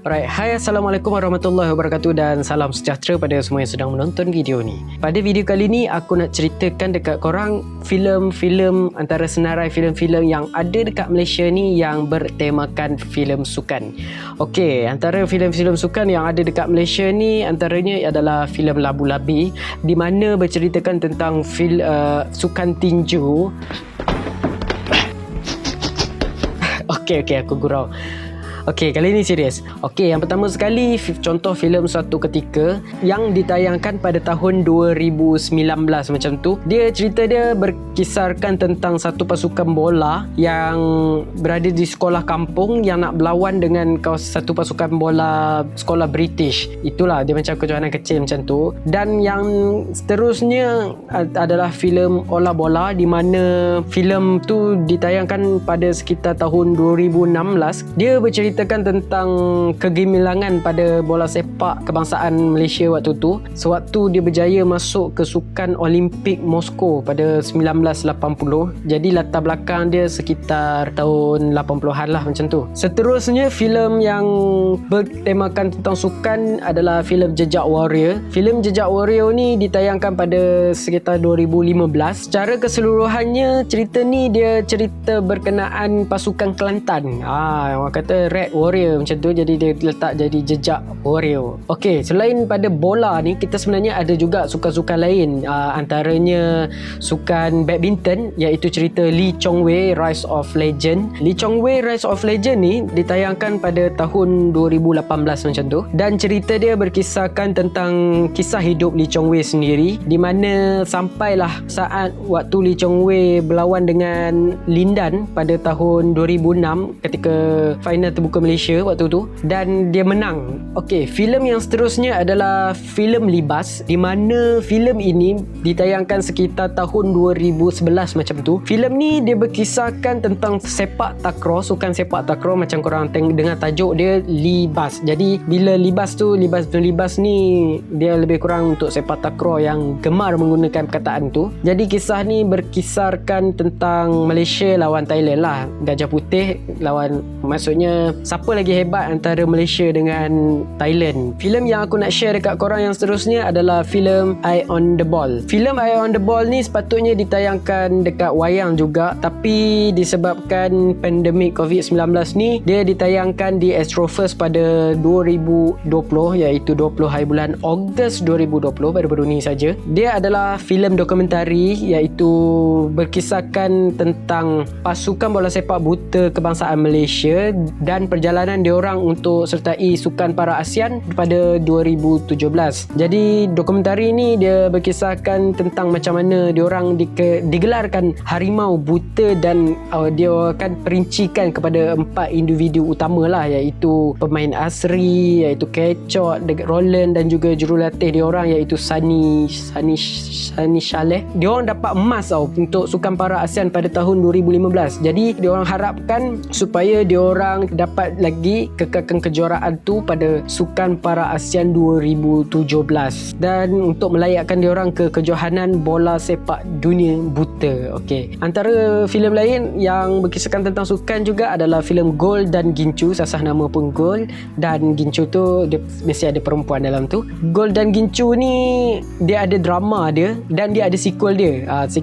Alright, hai Assalamualaikum warahmatullahi wabarakatuh dan salam sejahtera pada semua yang sedang menonton video ni. Pada video kali ni aku nak ceritakan dekat korang filem-filem antara senarai filem-filem yang ada dekat Malaysia ni yang bertemakan filem sukan. Okey, antara filem-filem sukan yang ada dekat Malaysia ni antaranya adalah filem Labu Labi di mana berceritakan tentang sukan tinju. Okey, aku gurau. Okey, kali ni serius. Okey, yang pertama sekali contoh filem Suatu Ketika yang ditayangkan pada tahun 2019 macam tu. Cerita dia berkisarkan tentang satu pasukan bola yang berada di sekolah kampung yang nak berlawan dengan satu pasukan bola sekolah British. Itulah dia macam kejohanan kecil macam tu. Dan yang seterusnya adalah filem Olah Bola di mana filem tu ditayangkan pada sekitar tahun 2016. Dia bercerita tentang kegemilangan pada bola sepak kebangsaan Malaysia waktu tu sewaktu dia berjaya masuk ke Sukan Olimpik Moskow pada 1980. Jadi latar belakang dia sekitar tahun 80-an lah macam tu. Seterusnya filem yang bertemakan tentang sukan adalah filem Jejak Warrior. Filem Jejak Warrior ni ditayangkan pada sekitar 2015. Secara keseluruhannya cerita ni dia cerita berkenaan pasukan Kelantan. Orang kata Red Warrior macam tu, jadi dia letak jadi Jejak Warrior. Okey, selain pada bola ni kita sebenarnya ada juga sukan-sukan lain, antaranya sukan badminton iaitu cerita Lee Chong Wei Rise of Legend. Lee Chong Wei Rise of Legend ni ditayangkan pada tahun 2018 macam tu dan cerita dia berkisahkan tentang kisah hidup Lee Chong Wei sendiri di mana sampailah saat waktu Lee Chong Wei berlawan dengan Lindan pada tahun 2006 ketika final terbuka Malaysia waktu tu dan dia menang. Okey, filem yang seterusnya adalah filem Libas di mana filem ini ditayangkan sekitar tahun 2011 macam tu. Filem ni dia berkisahkan tentang sepak takraw, sukan sepak takraw macam korang dengar tajuk dia Libas. Jadi bila libas ni dia lebih kurang untuk sepak takraw yang gemar menggunakan perkataan tu. Jadi kisah ni berkisarkan tentang Malaysia lawan Thailand lah. Gajah Putih lawan, maksudnya siapa lagi hebat antara Malaysia dengan Thailand. Filem yang aku nak share dekat korang yang seterusnya adalah filem Eye on the Ball. Filem Eye on the Ball ni sepatutnya ditayangkan dekat wayang juga, tapi disebabkan pandemik COVID-19 ni dia ditayangkan di Astrofirst pada 2020 iaitu 20 hari bulan Ogos 2020, baru-baru ni saja. Dia adalah filem dokumentari iaitu berkisahkan tentang pasukan bola sepak buta kebangsaan Malaysia dan perjalanan diorang untuk sertai Sukan Para ASEAN pada 2017. Jadi dokumentari ni dia berkisahkan tentang macam mana diorang digelarkan harimau buta dan dia akan perincikan kepada 4 individu utama lah, iaitu pemain asri, iaitu Kecot, Roland dan juga jurulatih diorang iaitu Sani Shaleh. Diorang dapat emas untuk Sukan Para ASEAN pada tahun 2015. Jadi diorang harapkan supaya diorang dapat lagi kekalkan kejuaraan tu pada Sukan Para ASEAN 2017 dan untuk melayakkan diorang ke kejohanan bola sepak dunia buta. Okey, antara filem lain yang berkisahkan tentang sukan juga adalah filem Gol dan Gincu. Sasah nama pun Gol dan Gincu tu dia mesti ada perempuan dalam tu. Gol dan Gincu ni dia ada drama dia dan dia ada sequel dia.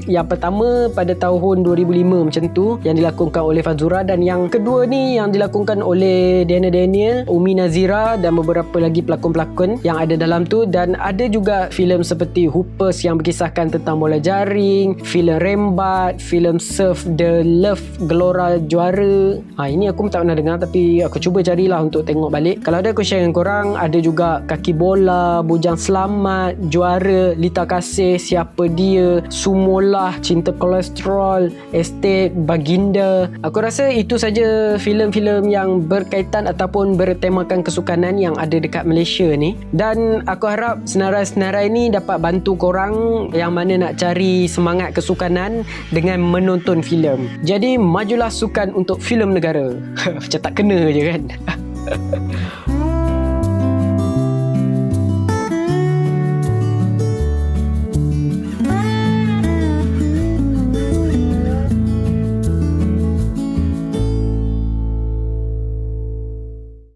Yang pertama pada tahun 2005 macam tu yang dilakonkan oleh Fazura dan yang kedua ni yang dilakonkan oleh Diana Daniel, Umi Nazira dan beberapa lagi pelakon-pelakon yang ada dalam tu. Dan ada juga filem seperti Hoopers yang berkisahkan tentang bola jaring, filem Rembat, filem Surf The Love Gelora Juara. Ini aku tak pernah dengar tapi aku cuba carilah untuk tengok balik. Kalau ada aku share dengan korang. Ada juga Kaki Bola, Bujang Selamat, Juara, Lita Kasih, Siapa Dia, Sumolah, Cinta Kolesterol, Estate, Baginda. Aku rasa itu saja filem-filem yang berkaitan ataupun bertemakan kesukanan yang ada dekat Malaysia ni. Dan aku harap senarai-senarai ni dapat bantu korang yang mana nak cari semangat kesukanan dengan menonton filem. Jadi majulah sukan untuk filem negara. Macam tak kena je kan.